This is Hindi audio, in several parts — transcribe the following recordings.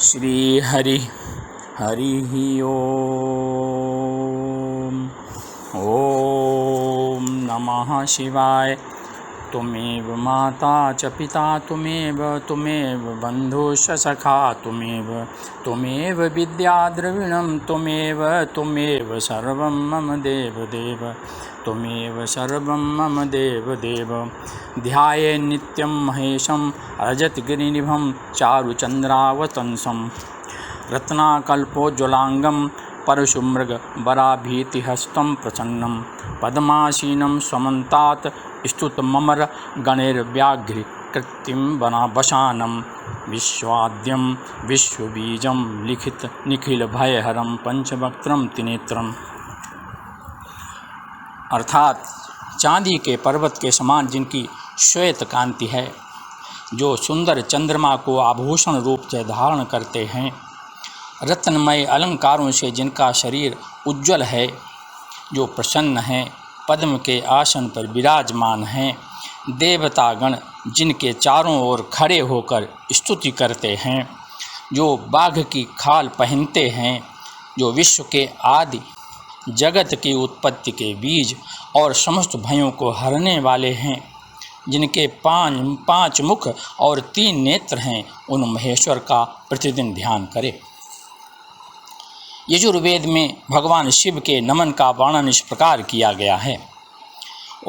श्री हरि हरि ओम। ओम नमः शिवाय। त्वमेव माता च पिता त्वमेव बन्धुश्च सखा त्वमेव विद्या द्रविणं त्वमेव सर्वं मम देवदेव त्वमेव सर्वं मम देवदेव। ध्याये नित्यं महेशं रजतगिरिनिभं चारुचन्द्रावतंसं रत्नाकल्पोज्ज्वलाङ्गं परशुमृगवराभीतिहस्तं प्रसन्नं पद्मासीनं समन्तात् स्तुतममर गणैर्व्याघ्रकृतिं वशानं विश्वाद्यं विश्वबीजं लिखित निखिलभयहरं पंचवक्त्रं त्रिनेत्रम्। अर्थात चांदी के पर्वत के समान जिनकी श्वेत कांति है, जो सुंदर चंद्रमा को आभूषण रूप से धारण करते हैं, रत्नमय अलंकारों से जिनका शरीर उज्ज्वल है, जो प्रसन्न हैं, पद्म के आसन पर विराजमान हैं, देवतागण जिनके चारों ओर खड़े होकर स्तुति करते हैं, जो बाघ की खाल पहनते हैं, जो विश्व के आदि जगत की उत्पत्ति के बीज और समस्त भयों को हरने वाले हैं, जिनके पांच मुख और 3 नेत्र हैं, उन महेश्वर का प्रतिदिन ध्यान करें। यजुर्वेद में भगवान शिव के नमन का वर्णन इस प्रकार किया गया है।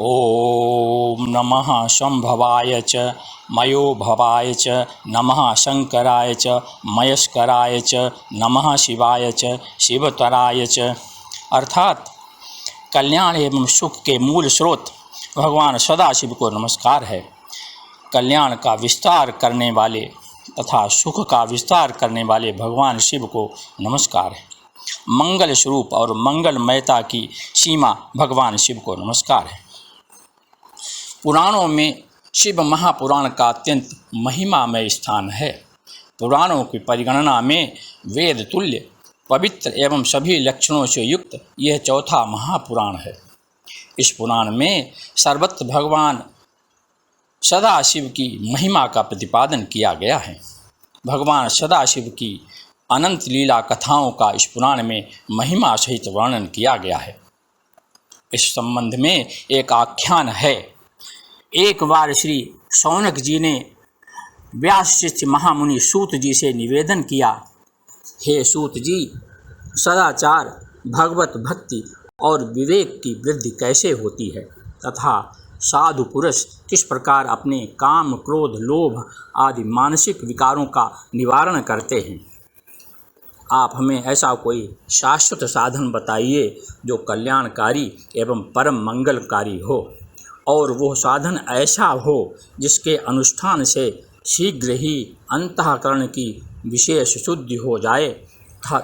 ओम नमः शंभवाय च मयोभवाय च नमः शंकराय च मयस्कराय च नमः शिवाय च शिवतराय च। अर्थात कल्याण एवं सुख के मूल स्रोत भगवान सदाशिव को नमस्कार है। कल्याण का विस्तार करने वाले तथा सुख का विस्तार करने वाले भगवान शिव को नमस्कार है। मंगल स्वरूप और मंगलमयता की सीमा भगवान शिव को नमस्कार है। पुराणों में शिव महापुराण का अत्यंत महिमामय स्थान है। पुराणों की परिगणना में वेद तुल्य पवित्र एवं सभी लक्षणों से युक्त यह चौथा महापुराण है। इस पुराण में सर्वत्र भगवान सदाशिव की महिमा का प्रतिपादन किया गया है। भगवान सदाशिव की अनंत लीला कथाओं का इस पुराण में महिमा सहित वर्णन किया गया है। इस संबंध में एक आख्यान है। एक बार श्री शौनक जी ने व्यास शिष्य महामुनि सूत जी से निवेदन किया, हे सूत जी, सदाचार, भगवत भक्ति और विवेक की वृद्धि कैसे होती है तथा साधु पुरुष किस प्रकार अपने काम, क्रोध, लोभ आदि मानसिक विकारों का निवारण करते हैं। आप हमें ऐसा कोई शाश्वत साधन बताइए जो कल्याणकारी एवं परम मंगलकारी हो, और वो साधन ऐसा हो जिसके अनुष्ठान से शीघ्र ही अंतःकरण की विशेष शुद्धि हो जाए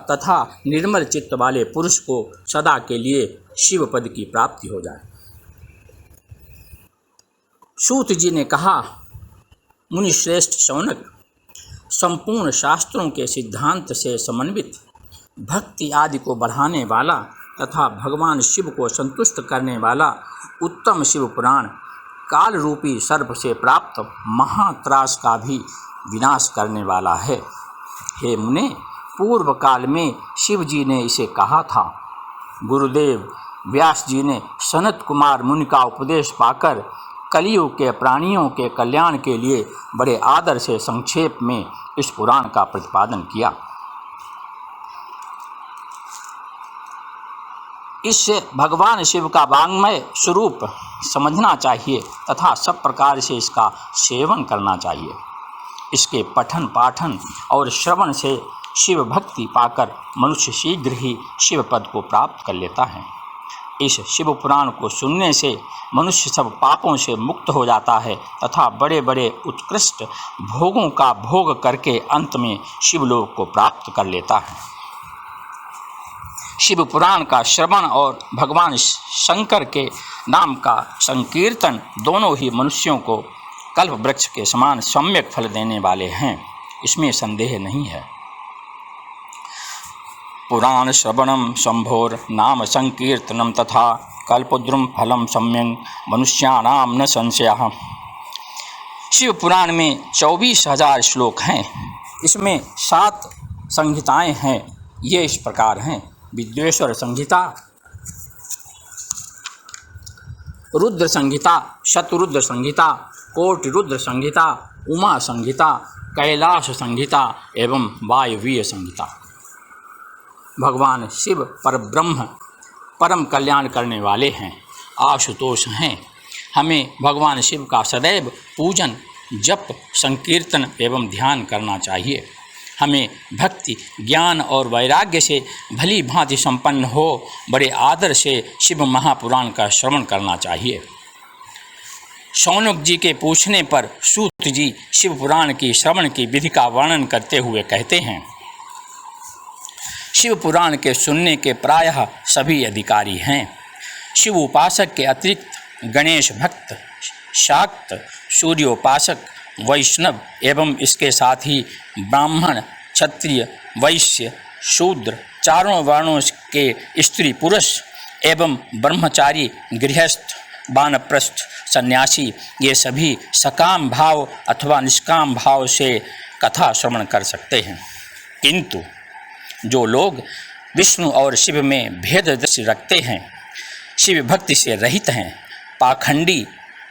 तथा निर्मल चित्त वाले पुरुष को सदा के लिए शिव पद की प्राप्ति हो जाए। सूत जी ने कहा, मुनि श्रेष्ठ शौनक, संपूर्ण शास्त्रों के सिद्धांत से समन्वित भक्ति आदि को बढ़ाने वाला तथा भगवान शिव को संतुष्ट करने वाला उत्तम शिव पुराण काल रूपी सर्प से प्राप्त महात्रास का भी विनाश करने वाला है। हे मुने, पूर्व काल में शिव जी ने इसे कहा था। गुरुदेव व्यास जी ने सनत कुमार मुनि का उपदेश पाकर कलियुग के प्राणियों के कल्याण के लिए बड़े आदर से संक्षेप में इस पुराण का प्रतिपादन किया। इससे भगवान शिव का वाङ्मय स्वरूप समझना चाहिए तथा सब प्रकार से इसका सेवन करना चाहिए। इसके पठन पाठन और श्रवण से शिव भक्ति पाकर मनुष्य शीघ्र ही शिव पद को प्राप्त कर लेता है। इस शिव पुराण को सुनने से मनुष्य सब पापों से मुक्त हो जाता है तथा बड़े बड़े उत्कृष्ट भोगों का भोग करके अंत में शिवलोक को प्राप्त कर लेता है। शिव पुराण का श्रवण और भगवान शंकर के नाम का संकीर्तन दोनों ही मनुष्यों को कल्प वृक्ष के समान सम्यक फल देने वाले हैं, इसमें संदेह नहीं है। पुराण श्रवणम शंभोर नाम संकीर्तनम तथा कल्पद्रुम फलम सम्यं मनुष्याणाम न संशयः। शिव पुराण में 24,000 श्लोक हैं। इसमें 7 संहिताएं हैं ये इस प्रकार हैं: विद्वेश्वर संहिता, रुद्र संहिता, शतरुद्र संहिता, कोटि रुद्र संहिता, उमा संहिता, कैलाश संहिता एवं वायवीय संहिता। भगवान शिव परब्रह्म परम कल्याण करने वाले हैं, आशुतोष हैं। हमें भगवान शिव का सदैव पूजन, जप, संकीर्तन एवं ध्यान करना चाहिए। हमें भक्ति, ज्ञान और वैराग्य से भली भांति संपन्न हो बड़े आदर से शिव महापुराण का श्रवण करना चाहिए। शौनक जी के पूछने पर सूत जी शिव पुराण की श्रवण की विधि का वर्णन करते हुए कहते हैं, शिव पुराण के सुनने के प्रायः सभी अधिकारी हैं। शिव उपासक के अतिरिक्त गणेश भक्त, शाक्त, सूर्योपासक, वैष्णव एवं इसके साथ ही ब्राह्मण, क्षत्रिय, वैश्य, शूद्र, चारों वर्णों के स्त्री पुरुष एवं ब्रह्मचारी, गृहस्थ, वानप्रस्थ, सन्यासी ये सभी सकाम भाव अथवा निष्काम भाव से कथा श्रवण कर सकते हैं। किंतु जो लोग विष्णु और शिव में भेद दृष्टि रखते हैं, शिव भक्ति से रहित हैं, पाखंडी,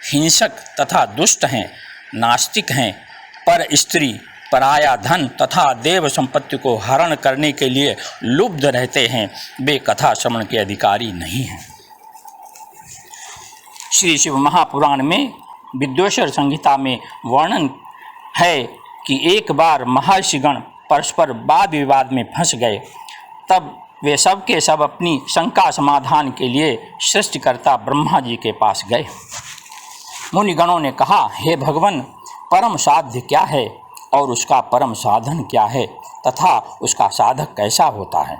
हिंसक तथा दुष्ट हैं, नास्तिक हैं, पर स्त्री, पराया धन तथा देव संपत्ति को हरण करने के लिए लुब्ध रहते हैं, वे कथा श्रवण के अधिकारी नहीं हैं। श्री शिव महापुराण में विद्वेश्वर संहिता में वर्णन है कि एक बार महर्षिगण परस्पर वाद विवाद में फंस गए। तब वे सब के सब अपनी शंका समाधान के लिए सृष्टिकर्ता ब्रह्मा जी के पास गए। मुनिगणों ने कहा, हे भगवान, परम साध्य क्या है और उसका परम साधन क्या है तथा उसका साधक कैसा होता है।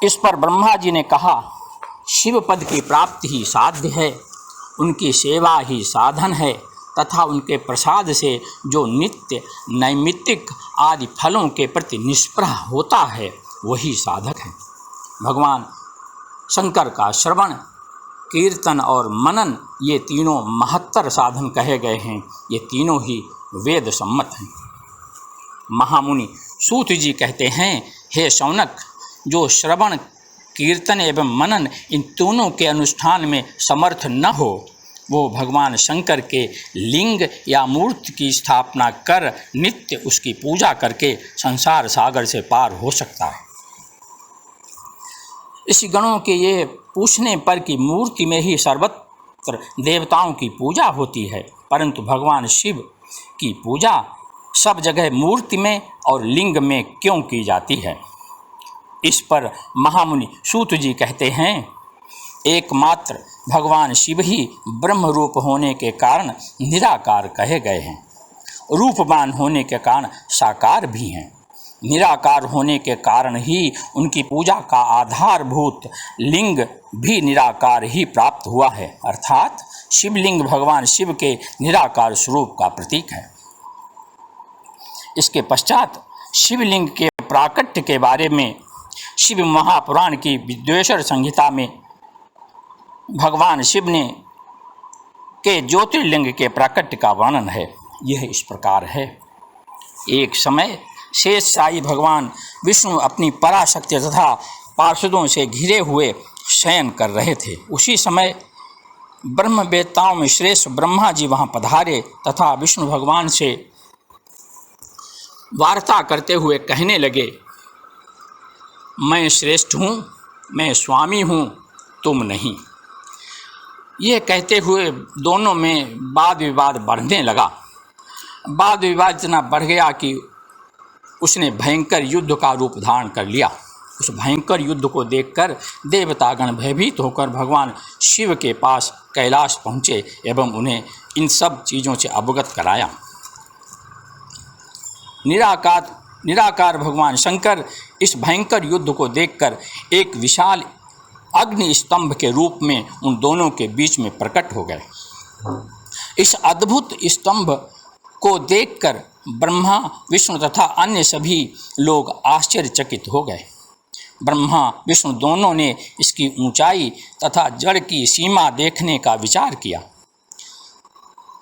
इस पर ब्रह्मा जी ने कहा, शिव पद की प्राप्ति ही साध्य है, उनकी सेवा ही साधन है तथा उनके प्रसाद से जो नित्य नैमित्तिक आदि फलों के प्रति निष्प्रह होता है वही साधक है। भगवान शंकर का श्रवण, कीर्तन और मनन ये तीनों महत्तर साधन कहे गए हैं। ये तीनों ही वेद सम्मत हैं। महामुनि सूत जी कहते हैं, हे शौनक, जो श्रवण, कीर्तन एवं मनन इन तीनों के अनुष्ठान में समर्थ न हो वो भगवान शंकर के लिंग या मूर्ति की स्थापना कर नित्य उसकी पूजा करके संसार सागर से पार हो सकता है। इस गणों के ये पूछने पर कि मूर्ति में ही सर्वत्र देवताओं की पूजा होती है, परंतु भगवान शिव की पूजा सब जगह मूर्ति में और लिंग में क्यों की जाती है। इस पर महामुनि सूत जी कहते हैं, एकमात्र भगवान शिव ही ब्रह्म रूप होने के कारण निराकार कहे गए हैं, रूपवान होने के कारण साकार भी हैं। निराकार होने के कारण ही उनकी पूजा का आधारभूत लिंग भी निराकार ही प्राप्त हुआ है, अर्थात शिवलिंग भगवान शिव के निराकार स्वरूप का प्रतीक है। इसके पश्चात शिवलिंग के प्राकट्य के बारे में शिव महापुराण की विद्वेश्वर संहिता में भगवान शिव ने के ज्योतिर्लिंग के प्राकट्य का वर्णन है। यह इस प्रकार है। एक समय शेष शाही भगवान विष्णु अपनी पराशक्ति तथा पार्षदों से घिरे हुए शयन कर रहे थे। उसी समय ब्रह्मवेत्ताओं में श्रेष्ठ ब्रह्मा जी वहाँ पधारे तथा विष्णु भगवान से वार्ता करते हुए कहने लगे, मैं श्रेष्ठ हूँ, मैं स्वामी हूँ, तुम नहीं। यह कहते हुए दोनों में वाद विवाद बढ़ने लगा। वाद विवाद इतना बढ़ गया कि उसने भयंकर युद्ध का रूप धारण कर लिया। उस भयंकर युद्ध को देखकर देवतागण भयभीत होकर भगवान शिव के पास कैलाश पहुँचे एवं उन्हें इन सब चीज़ों से अवगत कराया। निराकार भगवान शंकर इस भयंकर युद्ध को देखकर एक विशाल अग्नि स्तंभ के रूप में उन दोनों के बीच में प्रकट हो गए। इस अद्भुत स्तंभ को देखकर ब्रह्मा, विष्णु तथा अन्य सभी लोग आश्चर्यचकित हो गए। ब्रह्मा, विष्णु दोनों ने इसकी ऊंचाई तथा जड़ की सीमा देखने का विचार किया।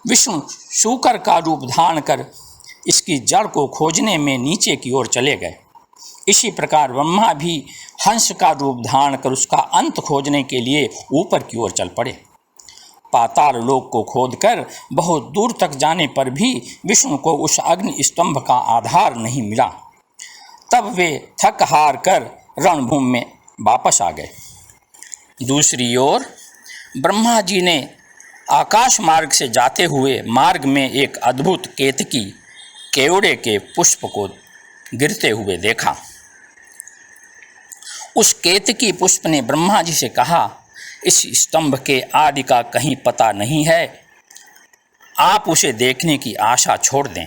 विष्णु शूकर का रूप धारण कर इसकी जड़ को खोजने में नीचे की ओर चले गए। इसी प्रकार ब्रह्मा भी हंस का रूप धारण कर उसका अंत खोजने के लिए ऊपर की ओर चल पड़े। पाताल लोक को खोदकर बहुत दूर तक जाने पर भी विष्णु को उस अग्नि स्तंभ का आधार नहीं मिला। तब वे थक हार कर रणभूमि में वापस आ गए। दूसरी ओर ब्रह्मा जी ने आकाश मार्ग से जाते हुए मार्ग में एक अद्भुत केतकी केवड़े के पुष्प को गिरते हुए देखा। उस केतकी पुष्प ने ब्रह्मा जी से कहा, इस स्तंभ के आदि का कहीं पता नहीं है, आप उसे देखने की आशा छोड़ दें।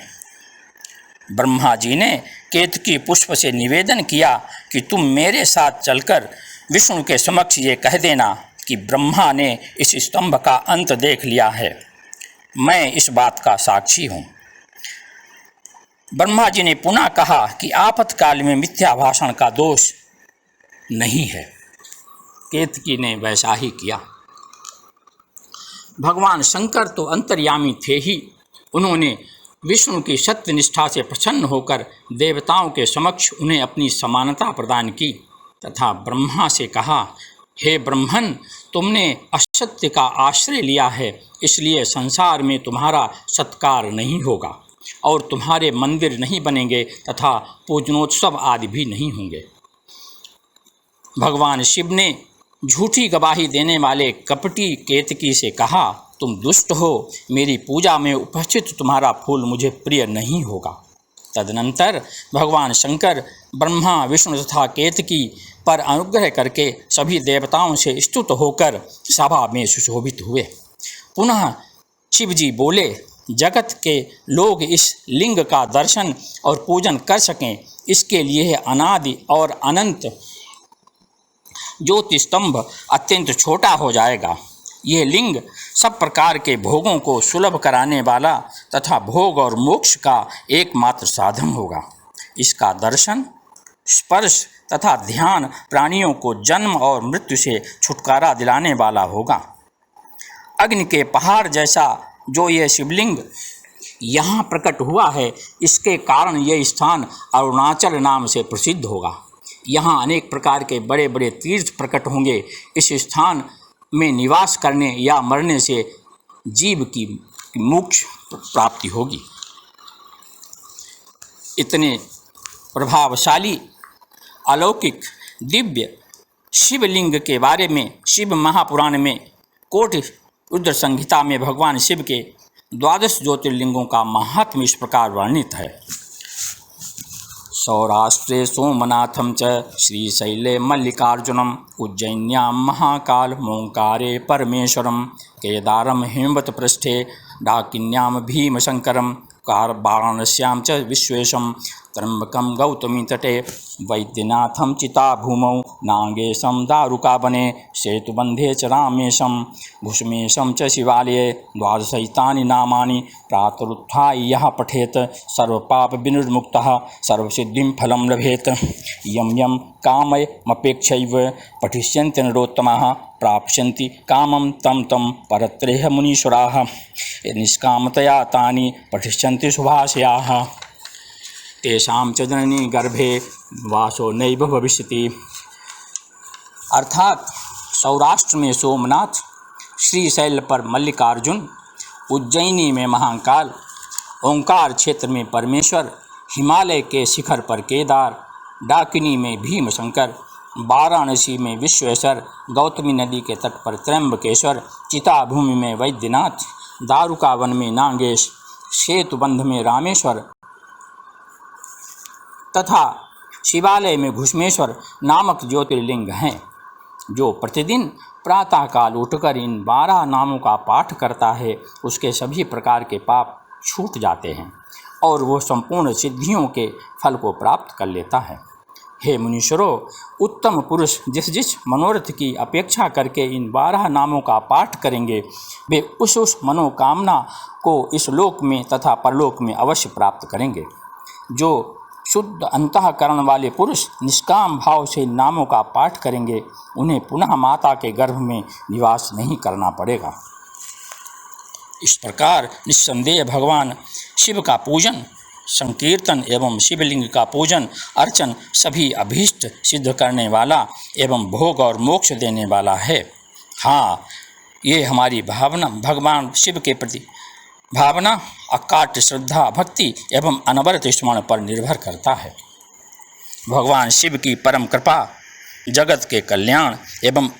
ब्रह्मा जी ने केतकी पुष्प से निवेदन किया कि तुम मेरे साथ चलकर विष्णु के समक्ष ये कह देना कि ब्रह्मा ने इस स्तंभ का अंत देख लिया है, मैं इस बात का साक्षी हूँ। ब्रह्मा जी ने पुनः कहा कि आपातकाल में मिथ्या भाषण का दोष नहीं है। केतकी ने वैसा ही किया। भगवान शंकर तो अंतर्यामी थे ही। उन्होंने विष्णु की सत्य निष्ठा से प्रसन्न होकर देवताओं के समक्ष उन्हें अपनी समानता प्रदान की तथा ब्रह्मा से कहा, हे ब्रह्मन, तुमने असत्य का आश्रय लिया है, इसलिए संसार में तुम्हारा सत्कार नहीं होगा और तुम्हारे मंदिर नहीं बनेंगे तथा पूजनोत्सव आदि भी नहीं होंगे। भगवान शिव ने झूठी गवाही देने वाले कपटी केतकी से कहा, तुम दुष्ट हो, मेरी पूजा में उपस्थित तुम्हारा फूल मुझे प्रिय नहीं होगा। तदनंतर भगवान शंकर ब्रह्मा, विष्णु तथा केतकी पर अनुग्रह करके सभी देवताओं से स्तुत होकर सभा में सुशोभित हुए। पुनः शिव जी बोले, जगत के लोग इस लिंग का दर्शन और पूजन कर सकें, इसके लिए अनादि और अनंत ज्योति स्तंभ अत्यंत छोटा हो जाएगा। ये लिंग सब प्रकार के भोगों को सुलभ कराने वाला तथा भोग और मोक्ष का एकमात्र साधन होगा। इसका दर्शन, स्पर्श तथा ध्यान प्राणियों को जन्म और मृत्यु से छुटकारा दिलाने वाला होगा। अग्नि के पहाड़ जैसा जो ये शिवलिंग यहाँ प्रकट हुआ है, इसके कारण यह स्थान अरुणाचल नाम से प्रसिद्ध होगा। यहाँ अनेक प्रकार के बड़े बड़े तीर्थ प्रकट होंगे। इस स्थान में निवास करने या मरने से जीव की मोक्ष प्राप्ति होगी। इतने प्रभावशाली अलौकिक दिव्य शिवलिंग के बारे में शिव महापुराण में कोटि रुद्र संहिता में भगवान शिव के 12 ज्योतिर्लिंगों का महात्म्य इस प्रकार वर्णित है। सौराष्ट्रे सोमनाथं च श्रीशैले मल्लिकार्जुनम उज्जैन्यां महाकाल मोंकारे परमेश्वरम केदारम हिमवत्पृष्ठे डाकिन्यां भीमशंकरम वाराणस्यां च विश्वेशं त्र्यंबकं गौतमी तटे वैद्यनाथं चिताभूमौ नागेशं दारुकावने सेतुबन्धे च रामेशं भुष्मेशं च शिवालये 12 नामानि प्रातरुत्थाय यः पठेत् सर्वपापविनिर्मुक्तः सर्वसिद्धिं फलं लभेत्। यं यं काममपेक्षैव पठिष्यन्ति नरोत्तमाः प्राप्स्यन्ति कामं तं तं परत्रेह मुनीश्वराः निष्कामतया तानि पठिष्यन्ति शुभाशयाः तेषां च जननी गर्भे वासो नैव भविष्यति। अर्थात सौराष्ट्र में सोमनाथ, श्रीशैल पर मल्लिकार्जुन, उज्जैनी में महाकाल, ओंकार क्षेत्र में परमेश्वर, हिमालय के शिखर पर केदार, डाकिनी में भीमशंकर, वाराणसी में विश्वेश्वर, गौतमी नदी के तट पर त्र्यंबकेश्वर, चिताभूमि में वैद्यनाथ, दारुकावन में नागेश, सेतुबंध में रामेश्वर तथा शिवालय में घुष्मेश्वर नामक ज्योतिर्लिंग हैं। जो प्रतिदिन प्रातःकाल उठकर इन 12 नामों का पाठ करता है, उसके सभी प्रकार के पाप छूट जाते हैं और वो संपूर्ण सिद्धियों के फल को प्राप्त कर लेता है। हे मुनीश्वरों, उत्तम पुरुष जिस जिस मनोरथ की अपेक्षा करके इन 12 नामों का पाठ करेंगे, वे उस मनोकामना को इस लोक में तथा परलोक में अवश्य प्राप्त करेंगे। जो शुद्ध अंतःकरण वाले पुरुष निष्काम भाव से इन नामों का पाठ करेंगे, उन्हें पुनः माता के गर्भ में निवास नहीं करना पड़ेगा। इस प्रकार निस्संदेह भगवान शिव का पूजन संकीर्तन एवं शिवलिंग का पूजन अर्चन सभी अभीष्ट सिद्ध करने वाला एवं भोग और मोक्ष देने वाला है। हाँ, ये हमारी भावना भगवान शिव के प्रति भावना, अकाट श्रद्धा, भक्ति एवं अनवरत स्मरण पर निर्भर करता है। भगवान शिव की परम कृपा जगत के कल्याण एवं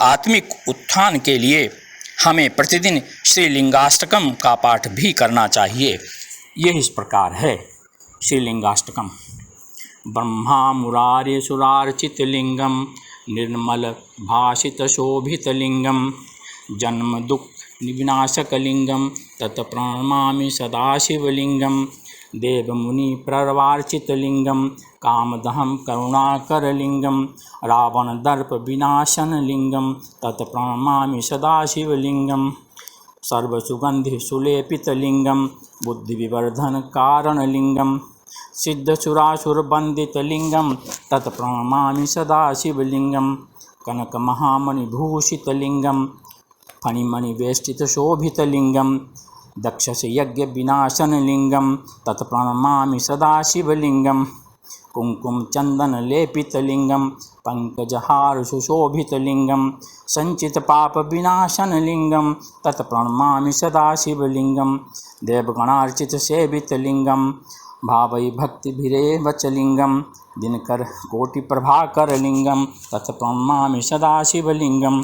आत्मिक उत्थान के लिए हमें प्रतिदिन श्रीलिंगाष्टकम का पाठ भी करना चाहिए। यह इस प्रकार है। श्रीलिंगाष्टकम। ब्रह्मा मुरारे सुरार्चितलिंगम निर्मल भाषित शोभितलिंगम जन्म दुख विनाशकलिंगम तत्प्रणमामि सदाशिवलिंगम देवमुनि प्रवार्चितलिंगम कामदहं करुणाकरलिंगम रावणदर्प विनाशनलिंगम तत्प्रणमामि सदाशिवलिंगम सर्वसुगंधि सुलेपितलिंगम बुद्धिविवर्धन कारणलिंगम सिद्धसुरासुरवंदितलिंगम तत्प्रणमामि सदाशिवलिंगम कनकमहामणिभूषितलिंगम फणिमणिवेष्टितशोभितलिंगम दक्षसयज्ञविनाशनलिंगम तत्प्रणमामि सदाशिवलिंगम कुङ्कुमचन्दनलेपितलिंगम पंकजहारसुशोभितलिंगम संचितपापविनाशनलिंगम तत्प्रणमामि सदाशिवलिंगम देवगणार्चितसेवितलिंगम भावै भक्तिभिरेव च लिंगम दिनकर कोटिप्रभाकरलिंगम तत्प्रणमामि सदाशिवलिंगम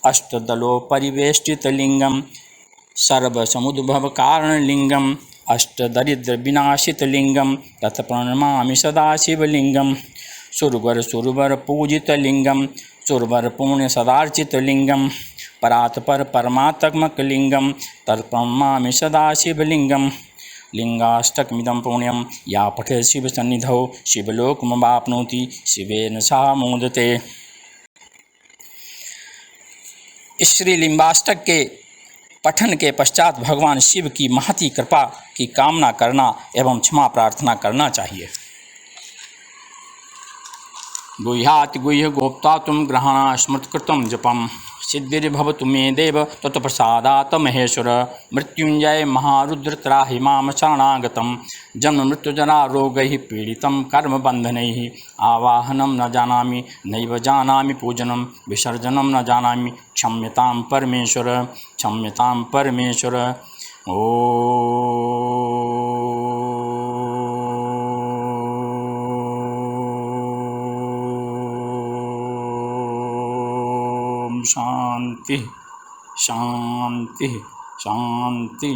अष्टदलोपरिवेष्टितलिंगम सर्वसमुद्भवकारणलिंगम अष्टदरिद्रविनाशितलिंगम तत्प्रणमामि सदाशिवलिंगम सुरवर पुण्यसदार्चितलिंगम परात्पर परमात्मकलिंगम तत्प्रणमामि सदाशिवलिंगम लिंगाष्टकमिदं पुण्यं या पठेत् शिवसन्निधौ शिवलोकमवाप्नोति शिवेन सह मोदते। इस श्रीलिंगाष्टक के पठन के पश्चात भगवान शिव की महती कृपा की कामना करना एवं क्षमा प्रार्थना करना चाहिए। गुह्याति गुह्य गोप्ता तुम ग्रहणा स्मृतकृतं जपम सिद्धिर्भवतु मे देव तत्प्रसादात् महेश्वर मृत्युंजय महारुद्र त्राहि मां शरणागतं जन्म मृत्युजरा रोगैः पीडितं कर्मबन्धनैः आवाहनं न जानामि नैव जानामि पूजनं विसर्जनं न जानामि क्षम्यतां परमेश्वर ॐ शांति शांति शांति।